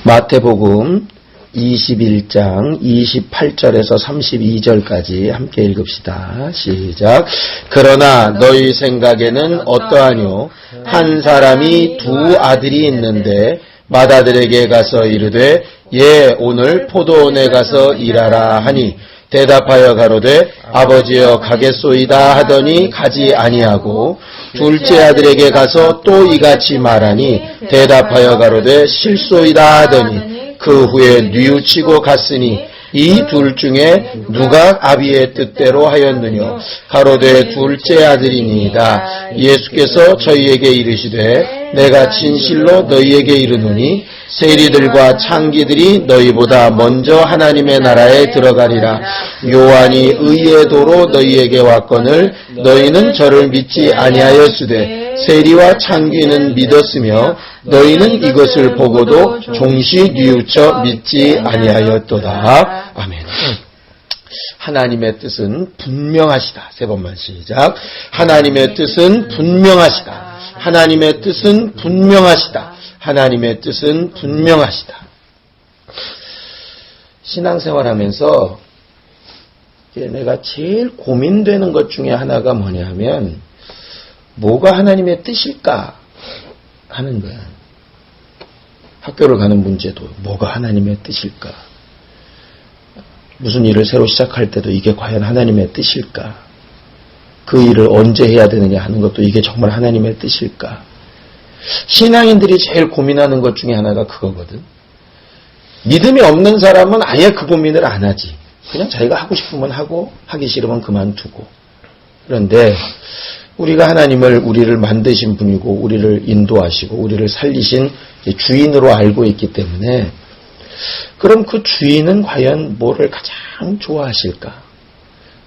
마태복음 21장 28절에서 32절까지 함께 읽읍시다. 시작. 그러나 너희 생각에는 어떠하뇨? 한 사람이 두 아들이 있는데 맏아들에게 가서 이르되 예 오늘 포도원에 가서 일하라 하니 대답하여 가로되 아버지여 가겠소이다 하더니 가지 아니하고 둘째 아들에게 가서 또 이같이 말하니 대답하여 가로되 싫소이다 하더니 그 후에 뉘우치고 갔으니 이 둘 중에 누가 아비의 뜻대로 하였느뇨? 가로되 둘째 아들이니이다. 예수께서 저희에게 이르시되 내가 진실로 너희에게 이르노니 세리들과 창기들이 너희보다 먼저 하나님의 나라에 들어가리라. 요한이 의의 도로 너희에게 왔거늘 너희는 저를 믿지 아니하였으되 세리와 창기는 믿었으며 너희는 이것을 보고도 종시 뉘우쳐 믿지 아니하였도다. 아멘. 하나님의 뜻은 분명하시다. 세 번만 시작. 하나님의 뜻은 분명하시다. 하나님의 뜻은 분명하시다. 하나님의 뜻은 분명하시다. 신앙생활하면서 내가 제일 고민되는 것 중에 하나가 뭐냐 하면 뭐가 하나님의 뜻일까 하는 거야. 학교를 가는 문제도 뭐가 하나님의 뜻일까? 무슨 일을 새로 시작할 때도 이게 과연 하나님의 뜻일까? 그 일을 언제 해야 되느냐 하는 것도 이게 정말 하나님의 뜻일까? 신앙인들이 제일 고민하는 것 중에 하나가 그거거든. 믿음이 없는 사람은 아예 그 고민을 안 하지. 그냥 자기가 하고 싶으면 하고 하기 싫으면 그만두고. 그런데 우리가 하나님을 우리를 만드신 분이고 우리를 인도하시고 우리를 살리신 주인으로 알고 있기 때문에 그럼 그 주인은 과연 뭐를 가장 좋아하실까?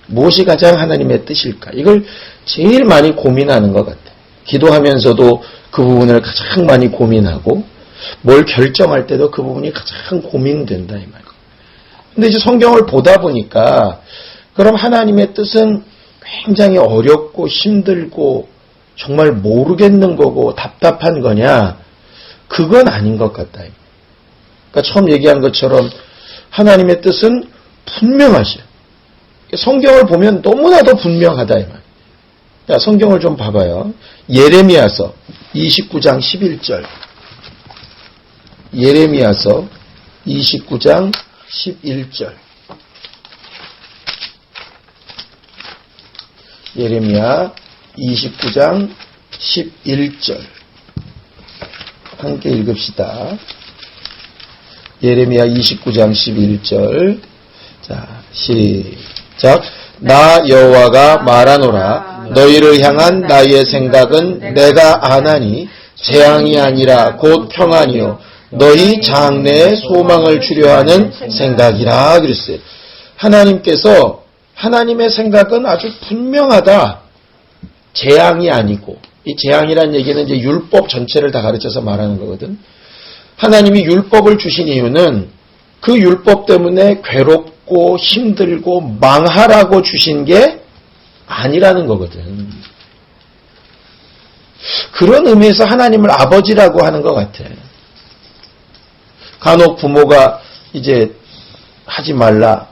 무엇이 가장 하나님의 뜻일까? 이걸 제일 많이 고민하는 것 같아. 기도하면서도 그 부분을 가장 많이 고민하고 뭘 결정할 때도 그 부분이 가장 고민된다 이 말이야. 근데 이제 성경을 보다 보니까 그럼 하나님의 뜻은 굉장히 어렵고 힘들고 정말 모르겠는 거고 답답한 거냐? 그건 아닌 것 같다. 그러니까 처음 얘기한 것처럼 하나님의 뜻은 분명하셔. 성경을 보면 너무나도 분명하다 이 말. 자, 성경을 좀 봐봐요. 예레미야서 29장 11절. 예레미야서 29장 11절. 예레미야 29장 11절. 함께 읽읍시다. 예레미야 29장 11절. 자, 시작. 나 여호와가 말하노라. 너희를 향한 나의 생각은 내가 아나니 재앙이 아니라 곧 평안이요 너희 장래에 소망을 주려 하는 생각이라 그랬어요. 하나님께서 하나님의 생각은 아주 분명하다. 재앙이 아니고, 이 재앙이란 얘기는 이제 율법 전체를 다 가르쳐서 말하는 거거든. 하나님이 율법을 주신 이유는 그 율법 때문에 괴롭고 힘들고 망하라고 주신 게 아니라는 거거든. 그런 의미에서 하나님을 아버지라고 하는 것 같아. 간혹 부모가 이제 하지 말라,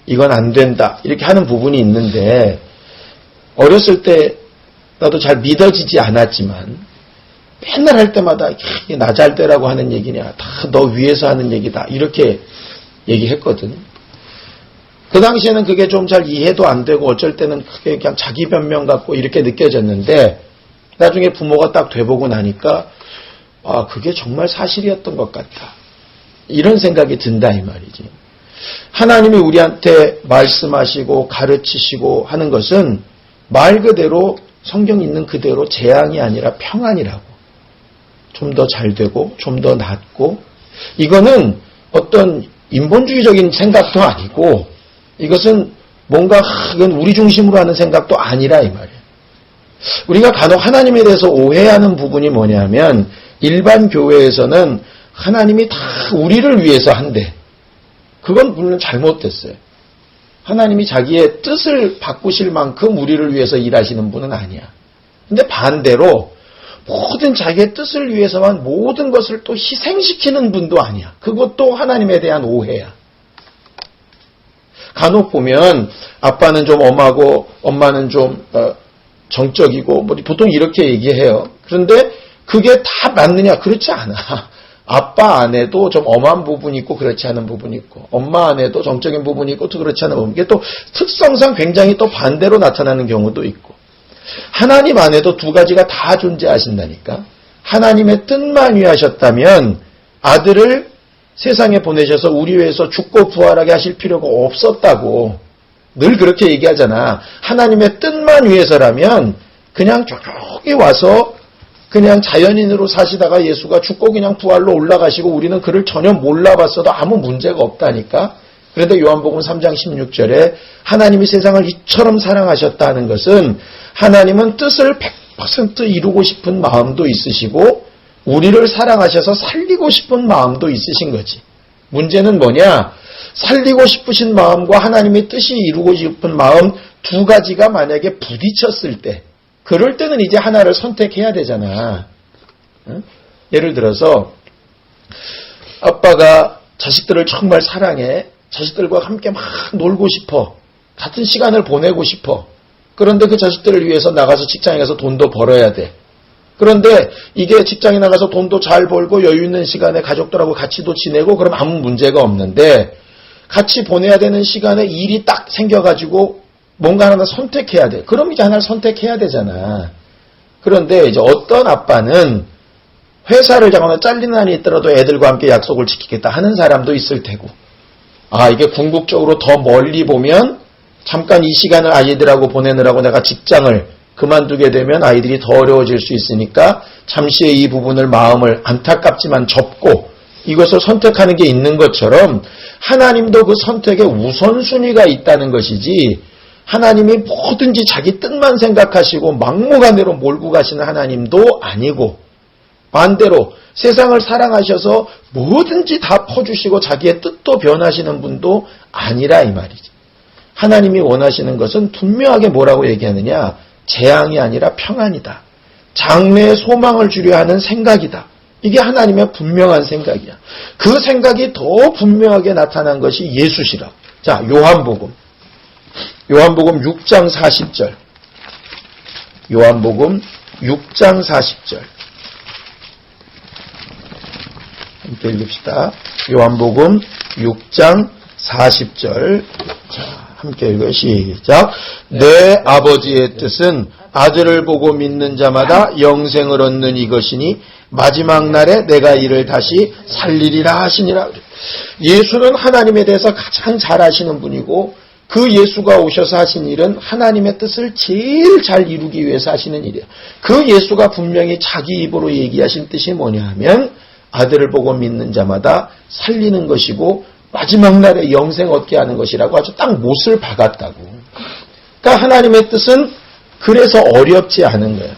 이건 안 된다 이렇게 하는 부분이 있는데 어렸을 때 나도 잘 믿어지지 않았지만 맨날 할 때마다 이게 나 잘 되라고 하는 얘기냐, 다 너 위해서 하는 얘기다 이렇게 얘기했거든. 그 당시에는 그게 좀 잘 이해도 안 되고 어쩔 때는 그게 그냥 자기 변명 같고 이렇게 느껴졌는데 나중에 부모가 딱 돼보고 나니까 아 그게 정말 사실이었던 것 같다 이런 생각이 든다 이 말이지. 하나님이 우리한테 말씀하시고 가르치시고 하는 것은 말 그대로 성경 있는 그대로 재앙이 아니라 평안이라고. 좀 더 잘 되고 좀 더 낫고 이거는 어떤 인본주의적인 생각도 아니고 이것은 뭔가 이건 우리 중심으로 하는 생각도 아니라 이 말이에요. 우리가 간혹 하나님에 대해서 오해하는 부분이 뭐냐면 일반 교회에서는 하나님이 다 우리를 위해서 한대. 그건 물론 잘못됐어요. 하나님이 자기의 뜻을 바꾸실 만큼 우리를 위해서 일하시는 분은 아니야. 근데 반대로 모든 자기의 뜻을 위해서만 모든 것을 또 희생시키는 분도 아니야. 그것도 하나님에 대한 오해야. 간혹 보면 아빠는 좀 엄하고 엄마는 좀 정적이고 뭐 보통 이렇게 얘기해요. 그런데 그게 다 맞느냐? 그렇지 않아. 아빠 안에도 좀 엄한 부분이 있고 그렇지 않은 부분이 있고 엄마 안에도 정적인 부분이 있고 또 그렇지 않은 부분이 있고 이게 또 특성상 굉장히 또 반대로 나타나는 경우도 있고 하나님 안에도 두 가지가 다 존재하신다니까. 하나님의 뜻만 위하셨다면 아들을 세상에 보내셔서 우리 위해서 죽고 부활하게 하실 필요가 없었다고 늘 그렇게 얘기하잖아. 하나님의 뜻만 위해서라면 그냥 저기 와서 그냥 자연인으로 사시다가 예수가 죽고 그냥 부활로 올라가시고 우리는 그를 전혀 몰라봤어도 아무 문제가 없다니까. 그런데 요한복음 3장 16절에 하나님이 세상을 이처럼 사랑하셨다는 것은 하나님은 뜻을 100% 이루고 싶은 마음도 있으시고 우리를 사랑하셔서 살리고 싶은 마음도 있으신 거지. 문제는 뭐냐? 살리고 싶으신 마음과 하나님의 뜻이 이루고 싶은 마음 두 가지가 만약에 부딪혔을 때 그럴 때는 이제 하나를 선택해야 되잖아. 응? 예를 들어서 아빠가 자식들을 정말 사랑해. 자식들과 함께 막 놀고 싶어. 같은 시간을 보내고 싶어. 그런데 그 자식들을 위해서 나가서 직장에 가서 돈도 벌어야 돼. 그런데 이게 직장에 나가서 돈도 잘 벌고 여유 있는 시간에 가족들하고 같이도 지내고 그럼 아무 문제가 없는데 같이 보내야 되는 시간에 일이 딱 생겨가지고 뭔가 하나 선택해야 돼. 그럼 이제 하나를 선택해야 되잖아. 그런데 이제 어떤 아빠는 회사를 가거나 잘리는 날이 있더라도 애들과 함께 약속을 지키겠다 하는 사람도 있을 테고 이게 궁극적으로 더 멀리 보면 잠깐 이 시간을 아이들하고 보내느라고 내가 직장을 그만두게 되면 아이들이 더 어려워질 수 있으니까 잠시의 이 부분을 마음을 안타깝지만 접고 이것을 선택하는 게 있는 것처럼 하나님도 그 선택에 우선순위가 있다는 것이지 하나님이 뭐든지 자기 뜻만 생각하시고 막무가내로 몰고 가시는 하나님도 아니고 반대로 세상을 사랑하셔서 뭐든지 다 퍼주시고 자기의 뜻도 변하시는 분도 아니라 이 말이지. 하나님이 원하시는 것은 분명하게 뭐라고 얘기하느냐? 재앙이 아니라 평안이다. 장래에 소망을 주려 하는 생각이다. 이게 하나님의 분명한 생각이야. 그 생각이 더 분명하게 나타난 것이 예수시라. 자, 요한복음 6장 40절. 요한복음 6장 40절. 함께 읽읍시다. 요한복음 6장 40절. 자, 함께 읽어요. 시작. 내 아버지의 뜻은 아들을 보고 믿는 자마다 영생을 얻는 이것이니 마지막 날에 내가 이를 다시 살리리라 하시니라. 예수는 하나님에 대해서 가장 잘 아시는 분이고 그 예수가 오셔서 하신 일은 하나님의 뜻을 제일 잘 이루기 위해서 하시는 일이에요. 그 예수가 분명히 자기 입으로 얘기하신 뜻이 뭐냐 하면 아들을 보고 믿는 자마다 살리는 것이고 마지막 날에 영생 얻게 하는 것이라고 아주 딱 못을 박았다고. 그러니까 하나님의 뜻은 그래서 어렵지 않은 거예요.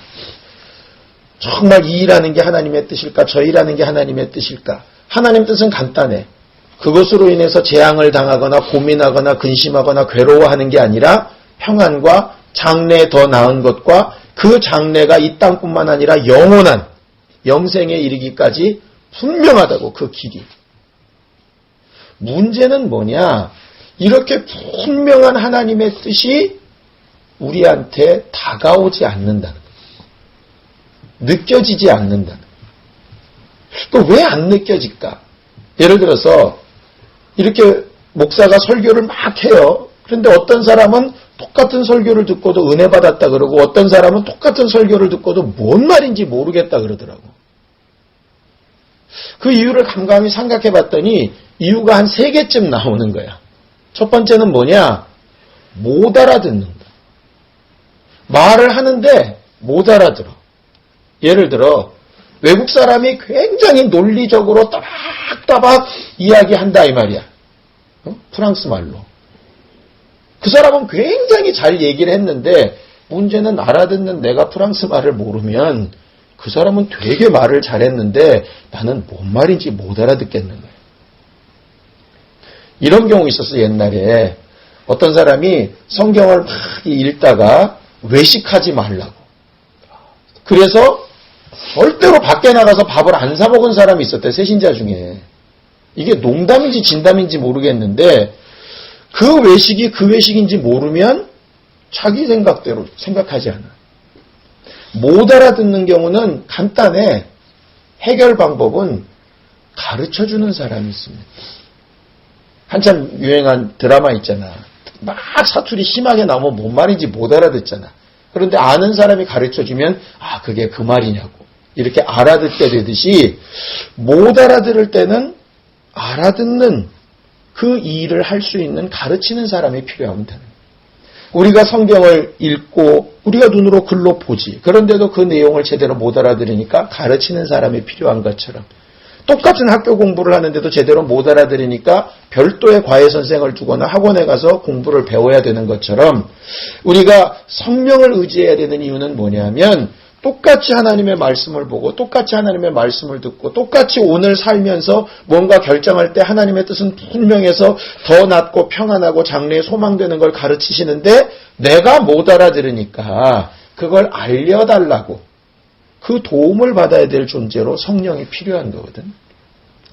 정말 이 일하는 게 하나님의 뜻일까? 저 일하는 게 하나님의 뜻일까? 하나님의 뜻은 간단해. 그것으로 인해서 재앙을 당하거나 고민하거나 근심하거나 괴로워하는 게 아니라 평안과 장래에 더 나은 것과 그 장래가 이 땅뿐만 아니라 영원한 영생에 이르기까지 분명하다고 그 길이. 문제는 뭐냐? 이렇게 분명한 하나님의 뜻이 우리한테 다가오지 않는다는 거예요. 느껴지지 않는다는 거예요. 왜 안 느껴질까? 예를 들어서 이렇게 목사가 설교를 막 해요. 그런데 어떤 사람은 똑같은 설교를 듣고도 은혜 받았다 그러고 어떤 사람은 똑같은 설교를 듣고도 뭔 말인지 모르겠다 그러더라고. 그 이유를 감감히 생각해 봤더니 이유가 한 3개쯤 나오는 거야. 첫 번째는 뭐냐? 못 알아듣는다. 말을 하는데 못 알아들어. 예를 들어 외국 사람이 굉장히 논리적으로 따박따박 이야기한다 이 말이야. 프랑스 말로. 그 사람은 굉장히 잘 얘기를 했는데 문제는 알아듣는 내가 프랑스 말을 모르면 그 사람은 되게 말을 잘했는데 나는 뭔 말인지 못 알아듣겠는 거예요. 이런 경우 있었어. 옛날에 어떤 사람이 성경을 막 읽다가 외식하지 말라고. 그래서 절대로 밖에 나가서 밥을 안 사 먹은 사람이 있었대, 세신자 중에. 이게 농담인지 진담인지 모르겠는데 그 외식이 그 외식인지 모르면 자기 생각대로 생각하지 않아. 못 알아듣는 경우는 간단해. 해결 방법은 가르쳐주는 사람이 있습니다. 한참 유행한 드라마 있잖아. 막 사투리 심하게 나오면 뭔 말인지 못 알아듣잖아. 그런데 아는 사람이 가르쳐주면 아 그게 그 말이냐고 이렇게 알아듣게 되듯이 못 알아들을 때는 알아듣는 그 일을 할 수 있는 가르치는 사람이 필요하면 되는 거예요. 우리가 성경을 읽고 우리가 눈으로 글로 보지. 그런데도 그 내용을 제대로 못 알아들으니까 가르치는 사람이 필요한 것처럼 똑같은 학교 공부를 하는데도 제대로 못 알아들으니까 별도의 과외 선생을 두거나 학원에 가서 공부를 배워야 되는 것처럼 우리가 성령을 의지해야 되는 이유는 뭐냐면 똑같이 하나님의 말씀을 보고 똑같이 하나님의 말씀을 듣고 똑같이 오늘 살면서 뭔가 결정할 때 하나님의 뜻은 분명해서 더 낫고 평안하고 장래에 소망되는 걸 가르치시는데 내가 못 알아들으니까 그걸 알려달라고 그 도움을 받아야 될 존재로 성령이 필요한 거거든.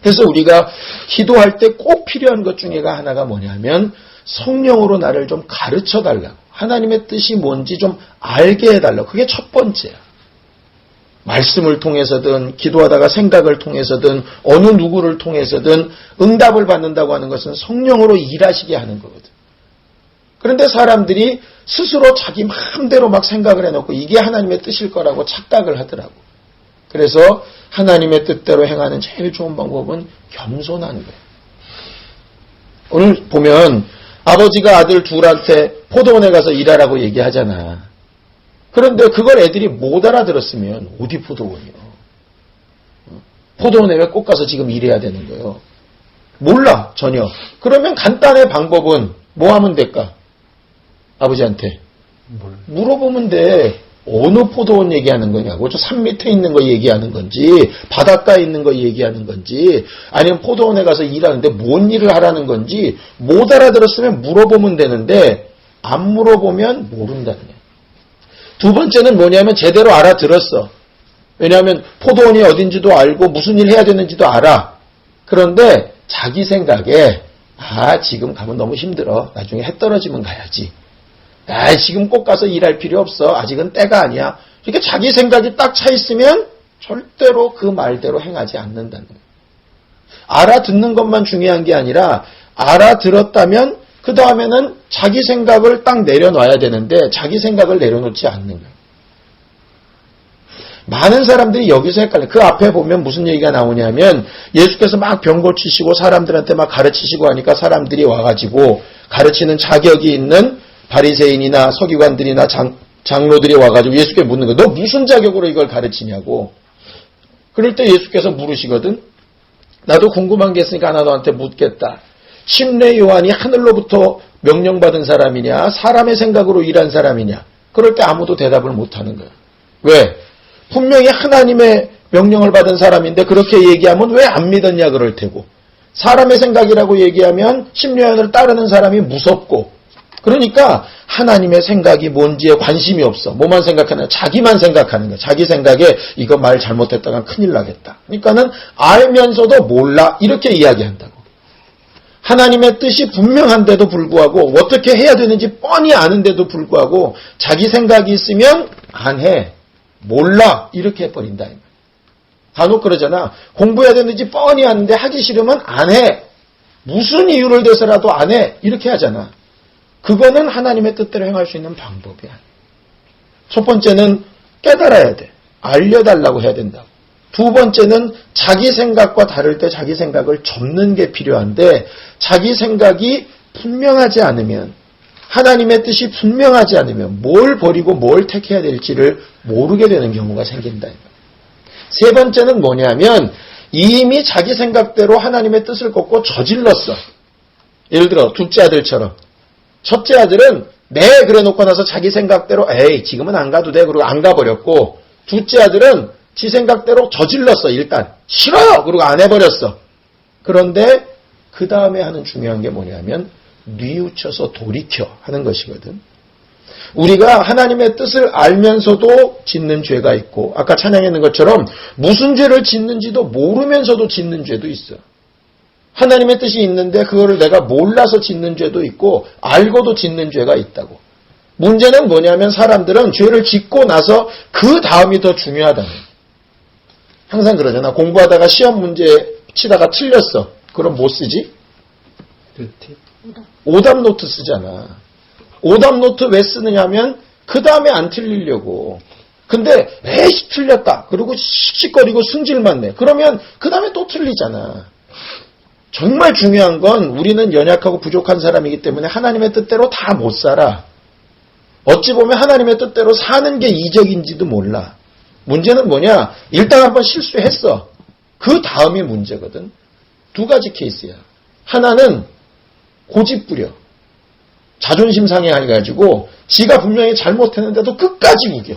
그래서 우리가 기도할 때 꼭 필요한 것 중에가 하나가 뭐냐면 성령으로 나를 좀 가르쳐달라고 하나님의 뜻이 뭔지 좀 알게 해달라고. 그게 첫 번째야. 말씀을 통해서든 기도하다가 생각을 통해서든 어느 누구를 통해서든 응답을 받는다고 하는 것은 성령으로 일하시게 하는 거거든. 그런데 사람들이 스스로 자기 마음대로 막 생각을 해놓고 이게 하나님의 뜻일 거라고 착각을 하더라고. 그래서 하나님의 뜻대로 행하는 제일 좋은 방법은 겸손한 거예요. 오늘 보면 아버지가 아들 둘한테 포도원에 가서 일하라고 얘기하잖아. 그런데 그걸 애들이 못 알아들었으면 어디 포도원이요? 포도원에 왜 꼭 가서 지금 일해야 되는 거예요? 몰라 전혀. 그러면 간단한 방법은 뭐 하면 될까? 아버지한테 물어보면 돼. 어느 포도원 얘기하는 거냐고. 저 산 밑에 있는 거 얘기하는 건지 바닷가에 있는 거 얘기하는 건지 아니면 포도원에 가서 일하는데 뭔 일을 하라는 건지 못 알아들었으면 물어보면 되는데 안 물어보면 모른다는 거예요. 두 번째는 뭐냐면 제대로 알아들었어. 왜냐하면 포도원이 어딘지도 알고 무슨 일 해야 되는지도 알아. 그런데 자기 생각에 지금 가면 너무 힘들어. 나중에 해 떨어지면 가야지. 지금 꼭 가서 일할 필요 없어. 아직은 때가 아니야. 이렇게 자기 생각이 딱 차 있으면 절대로 그 말대로 행하지 않는다는 거예요. 알아듣는 것만 중요한 게 아니라 알아들었다면 그 다음에는 자기 생각을 딱 내려놔야 되는데 자기 생각을 내려놓지 않는 거예요. 많은 사람들이 여기서 헷갈려요. 그 앞에 보면 무슨 얘기가 나오냐면 예수께서 막 병 고치시고 사람들한테 막 가르치시고 하니까 사람들이 와가지고 가르치는 자격이 있는 바리새인이나 서기관들이나 장로들이 와가지고 예수께 묻는 거예요. 너 무슨 자격으로 이걸 가르치냐고. 그럴 때 예수께서 물으시거든. 나도 궁금한 게 있으니까 하나 너한테 묻겠다. 침례 요한이 하늘로부터 명령받은 사람이냐 사람의 생각으로 일한 사람이냐. 그럴 때 아무도 대답을 못하는 거예요. 왜? 분명히 하나님의 명령을 받은 사람인데 그렇게 얘기하면 왜 안 믿었냐 그럴 테고 사람의 생각이라고 얘기하면 침례 요한을 따르는 사람이 무섭고 그러니까 하나님의 생각이 뭔지에 관심이 없어. 뭐만 생각하냐? 자기만 생각하는 거야. 자기 생각에 이거 말 잘못했다가 큰일 나겠다. 그러니까는 알면서도 몰라 이렇게 이야기한다고. 하나님의 뜻이 분명한데도 불구하고 어떻게 해야 되는지 뻔히 아는데도 불구하고 자기 생각이 있으면 안 해. 몰라. 이렇게 해버린다. 간혹 그러잖아. 공부해야 되는지 뻔히 아는데 하기 싫으면 안 해. 무슨 이유를 대서라도 안 해. 이렇게 하잖아. 그거는 하나님의 뜻대로 행할 수 있는 방법이야. 첫 번째는 깨달아야 돼. 알려달라고 해야 된다고. 두 번째는 자기 생각과 다를 때 자기 생각을 접는 게 필요한데 자기 생각이 분명하지 않으면 하나님의 뜻이 분명하지 않으면 뭘 버리고 뭘 택해야 될지를 모르게 되는 경우가 생긴다. 세 번째는 뭐냐면 이미 자기 생각대로 하나님의 뜻을 걷고 저질렀어. 예를 들어 둘째 아들처럼 첫째 아들은 네 그래 놓고 나서 자기 생각대로 지금은 안 가도 돼 그러고 안 가버렸고 둘째 아들은 지 생각대로 저질렀어. 일단 싫어요 그러고 안 해버렸어. 그런데 그 다음에 하는 중요한 게 뭐냐면 뉘우쳐서 돌이켜 하는 것이거든. 우리가 하나님의 뜻을 알면서도 짓는 죄가 있고 아까 찬양했는 것처럼 무슨 죄를 짓는지도 모르면서도 짓는 죄도 있어. 하나님의 뜻이 있는데 그거를 내가 몰라서 짓는 죄도 있고 알고도 짓는 죄가 있다고. 문제는 뭐냐면 사람들은 죄를 짓고 나서 그 다음이 더 중요하다는 거예요. 항상 그러잖아. 공부하다가 시험 문제 치다가 틀렸어. 그럼 뭐 쓰지? 오답 노트 쓰잖아. 오답 노트 왜 쓰느냐면 그 다음에 안 틀리려고. 근데 에이 틀렸다. 그리고 씩씩거리고 승질만 내. 그러면 그 다음에 또 틀리잖아. 정말 중요한 건 우리는 연약하고 부족한 사람이기 때문에 하나님의 뜻대로 다 못 살아. 어찌 보면 하나님의 뜻대로 사는 게 이적인지도 몰라. 문제는 뭐냐? 일단 한번 실수했어. 그 다음이 문제거든. 두 가지 케이스야. 하나는 고집 부려. 자존심 상해가지고 지가 분명히 잘못했는데도 끝까지 우겨.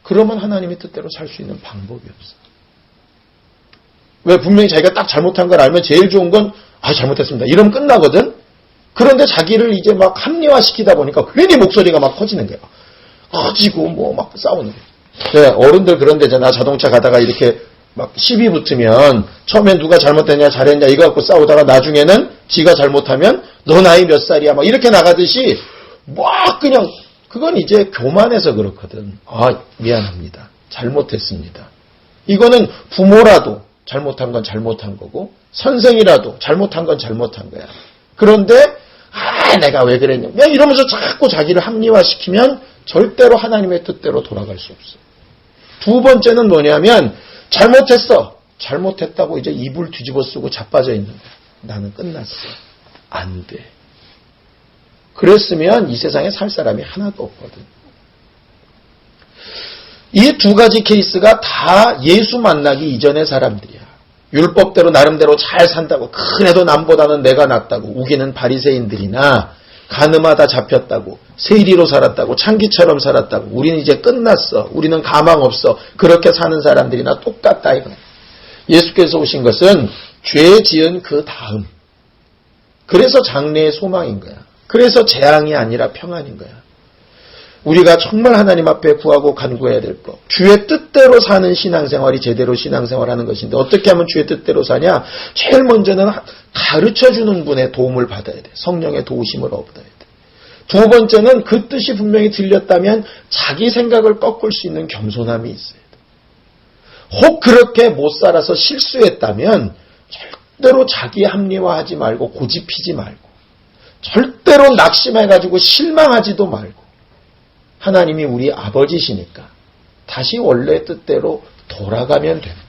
그러면 하나님의 뜻대로 살 수 있는 방법이 없어. 왜? 분명히 자기가 딱 잘못한 걸 알면 제일 좋은 건 잘못했습니다. 이러면 끝나거든. 그런데 자기를 이제 막 합리화시키다 보니까 괜히 목소리가 막 커지는 거야. 커지고 뭐 막 싸우는 거야. 네, 어른들 그런 데잖아. 자동차 가다가 이렇게 막 시비 붙으면 처음엔 누가 잘못했냐 잘했냐 이거 갖고 싸우다가 나중에는 지가 잘못하면 너 나이 몇 살이야 막 이렇게 나가듯이 막 그냥 그건 이제 교만해서 그렇거든. 미안합니다. 잘못했습니다. 이거는 부모라도 잘못한 건 잘못한 거고 선생이라도 잘못한 건 잘못한 거야. 그런데 내가 왜 그랬냐 이러면서 자꾸 자기를 합리화시키면 절대로 하나님의 뜻대로 돌아갈 수 없어. 두 번째는 뭐냐면 잘못했어. 잘못했다고 이제 이불 뒤집어 쓰고 자빠져 있는 거야. 나는 끝났어. 안 돼. 그랬으면 이 세상에 살 사람이 하나도 없거든. 이 두 가지 케이스가 다 예수 만나기 이전의 사람들이야. 율법대로 나름대로 잘 산다고 그래도 남보다는 내가 낫다고 우기는 바리새인들이나 간음하다 잡혔다고 세리로 살았다고 창기처럼 살았다고 우리는 이제 끝났어. 우리는 가망 없어. 그렇게 사는 사람들이나 똑같다 이거야. 예수께서 오신 것은 죄 지은 그 다음. 그래서 장래의 소망인 거야. 그래서 재앙이 아니라 평안인 거야. 우리가 정말 하나님 앞에 구하고 간구해야 될 것. 주의 뜻대로 사는 신앙생활이 제대로 신앙생활하는 것인데 어떻게 하면 주의 뜻대로 사냐? 제일 먼저는 가르쳐주는 분의 도움을 받아야 돼. 성령의 도우심을 얻어야 돼. 두 번째는 그 뜻이 분명히 들렸다면 자기 생각을 꺾을 수 있는 겸손함이 있어야 돼. 혹 그렇게 못 살아서 실수했다면 절대로 자기 합리화하지 말고 고집피지 말고 절대로 낙심해가지고 실망하지도 말고 하나님이 우리 아버지시니까 다시 원래 뜻대로 돌아가면 됩니다.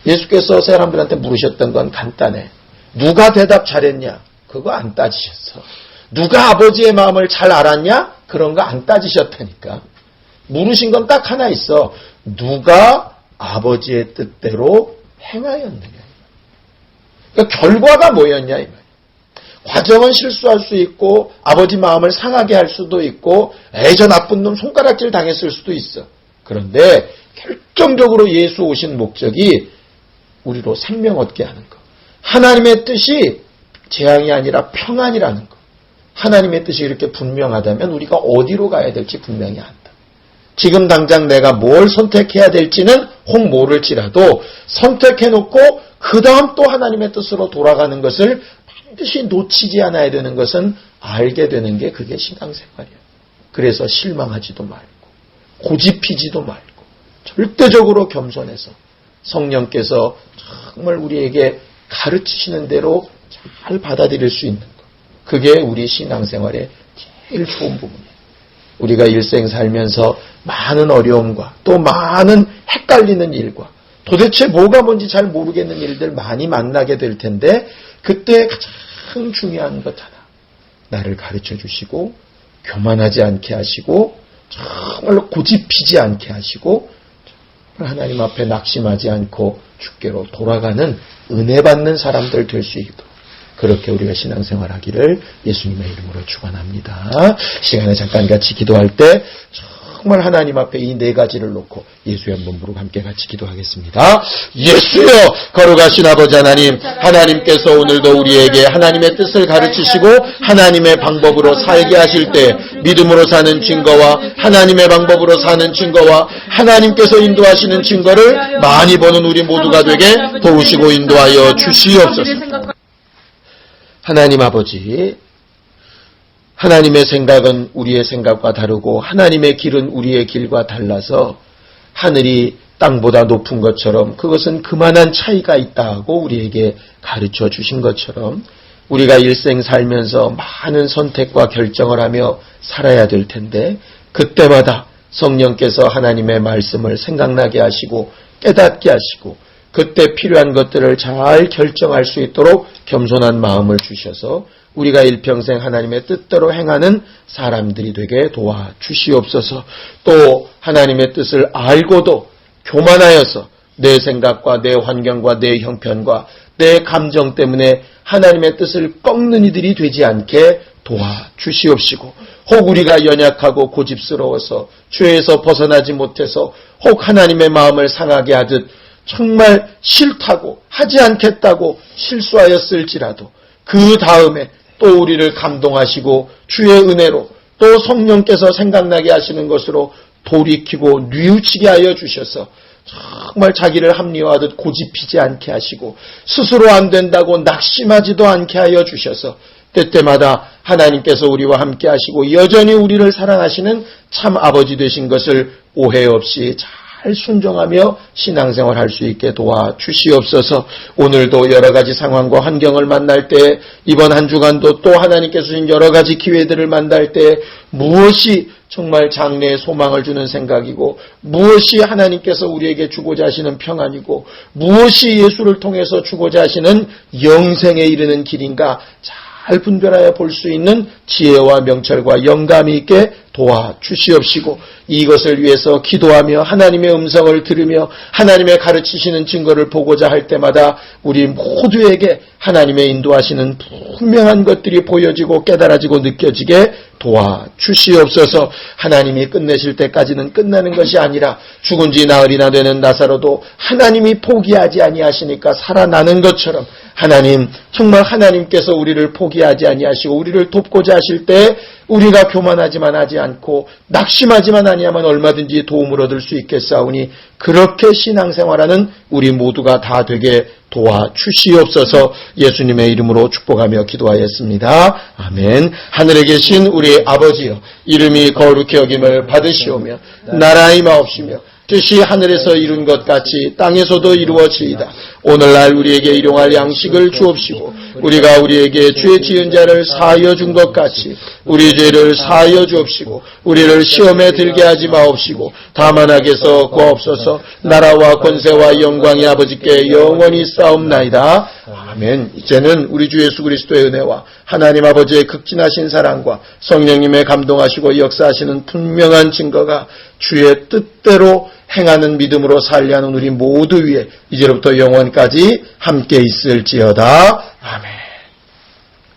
예수께서 사람들한테 물으셨던 건 간단해. 누가 대답 잘했냐? 그거 안 따지셨어. 누가 아버지의 마음을 잘 알았냐? 그런 거 안 따지셨다니까. 물으신 건 딱 하나 있어. 누가 아버지의 뜻대로 행하였느냐. 그러니까 결과가 뭐였냐 이 말. 과정은 실수할 수 있고 아버지 마음을 상하게 할 수도 있고 저 나쁜 놈 손가락질 당했을 수도 있어. 그런데 결정적으로 예수 오신 목적이 우리로 생명 얻게 하는 것. 하나님의 뜻이 재앙이 아니라 평안이라는 것. 하나님의 뜻이 이렇게 분명하다면 우리가 어디로 가야 될지 분명히 안다. 지금 당장 내가 뭘 선택해야 될지는 혹 모를지라도 선택해놓고 그 다음 또 하나님의 뜻으로 돌아가는 것을 반드시 놓치지 않아야 되는 것은 알게 되는 게 그게 신앙생활이에요. 그래서 실망하지도 말고 고집피지도 말고 절대적으로 겸손해서 성령께서 정말 우리에게 가르치시는 대로 잘 받아들일 수 있는 것. 그게 우리 신앙생활의 제일 좋은 부분이에요. 우리가 일생 살면서 많은 어려움과 또 많은 헷갈리는 일과 도대체 뭐가 뭔지 잘 모르겠는 일들 많이 만나게 될 텐데 그때 가장 중요한 것 하나. 나를 가르쳐 주시고 교만하지 않게 하시고 정말로 고집피지 않게 하시고 하나님 앞에 낙심하지 않고 주께로 돌아가는 은혜 받는 사람들 될 수 있도록 그렇게 우리가 신앙생활하기를 예수님의 이름으로 축원합니다. 시간에 잠깐 같이 기도할 때 정말 하나님 앞에 이 네 가지를 놓고 예수의 한번 부르고 함께 같이 기도하겠습니다. 예수여, 거룩하신 아버지 하나님, 하나님께서 오늘도 우리에게 하나님의 뜻을 가르치시고 하나님의 방법으로 살게 하실 때 믿음으로 사는 증거와 하나님의 방법으로 사는 증거와 하나님께서 인도하시는 증거를 많이 보는 우리 모두가 되게 도우시고 인도하여 주시옵소서. 하나님 아버지, 하나님의 생각은 우리의 생각과 다르고 하나님의 길은 우리의 길과 달라서 하늘이 땅보다 높은 것처럼 그것은 그만한 차이가 있다 하고 우리에게 가르쳐 주신 것처럼 우리가 일생 살면서 많은 선택과 결정을 하며 살아야 될 텐데 그때마다 성령께서 하나님의 말씀을 생각나게 하시고 깨닫게 하시고 그때 필요한 것들을 잘 결정할 수 있도록 겸손한 마음을 주셔서 우리가 일평생 하나님의 뜻대로 행하는 사람들이 되게 도와주시옵소서. 또 하나님의 뜻을 알고도 교만하여서 내 생각과 내 환경과 내 형편과 내 감정 때문에 하나님의 뜻을 꺾는 이들이 되지 않게 도와주시옵시고, 혹 우리가 연약하고 고집스러워서 죄에서 벗어나지 못해서 혹 하나님의 마음을 상하게 하듯 정말 싫다고 하지 않겠다고 실수하였을지라도 그 다음에 또 우리를 감동하시고 주의 은혜로 또 성령께서 생각나게 하시는 것으로 돌이키고 뉘우치게 하여 주셔서 정말 자기를 합리화하듯 고집피지 않게 하시고 스스로 안 된다고 낙심하지도 않게 하여 주셔서 때때마다 하나님께서 우리와 함께 하시고 여전히 우리를 사랑하시는 참 아버지 되신 것을 오해 없이 잘 순종하며 신앙생활 할 수 있게 도와주시옵소서. 오늘도 여러 가지 상황과 환경을 만날 때 이번 한 주간도 또 하나님께서 주신 여러 가지 기회들을 만날 때 무엇이 정말 장래에 소망을 주는 생각이고 무엇이 하나님께서 우리에게 주고자 하시는 평안이고 무엇이 예수를 통해서 주고자 하시는 영생에 이르는 길인가 잘 분별하여 볼 수 있는 지혜와 명철과 영감이 있게 도와주시옵시고 이것을 위해서 기도하며 하나님의 음성을 들으며 하나님의 가르치시는 증거를 보고자 할 때마다 우리 모두에게 하나님의 인도하시는 분명한 것들이 보여지고 깨달아지고 느껴지게 도와주시옵소서. 하나님이 끝내실 때까지는 끝나는 것이 아니라 죽은 지 나흘이나 되는 나사로도 하나님이 포기하지 아니하시니까 살아나는 것처럼 하나님, 정말 하나님께서 우리를 포기하지 아니하시고 우리를 돕고자 하실 때 우리가 교만하지만 하지 않고 낙심하지만 아니하면 얼마든지 도움을 얻을 수 있겠사오니 그렇게 신앙생활하는 우리 모두가 다 되게 도와주시옵소서. 예수님의 이름으로 축복하며 기도하였습니다. 아멘. 하늘에 계신 우리 아버지여, 이름이 거룩히 여김을 받으시오며 나라 임하옵시며 뜻이 하늘에서 이룬 것 같이 땅에서도 이루어지이다. 오늘날 우리에게 일용할 양식을 주옵시고 우리가 우리에게 죄 지은 자를 사하여 준 것 같이 우리 죄를 사하여 주옵시고 우리를 시험에 들게 하지 마옵시고 다만 악에서 구하옵소서. 나라와 권세와 영광이 아버지께 영원히 싸움나이다. 아멘. 이제는 우리 주 예수 그리스도의 은혜와 하나님 아버지의 극진하신 사랑과 성령님의 감동하시고 역사하시는 분명한 증거가 주의 뜻대로 행하는 믿음으로 살려는 우리 모두 위에 이제로부터 영원까지 함께 있을지어다. 아멘.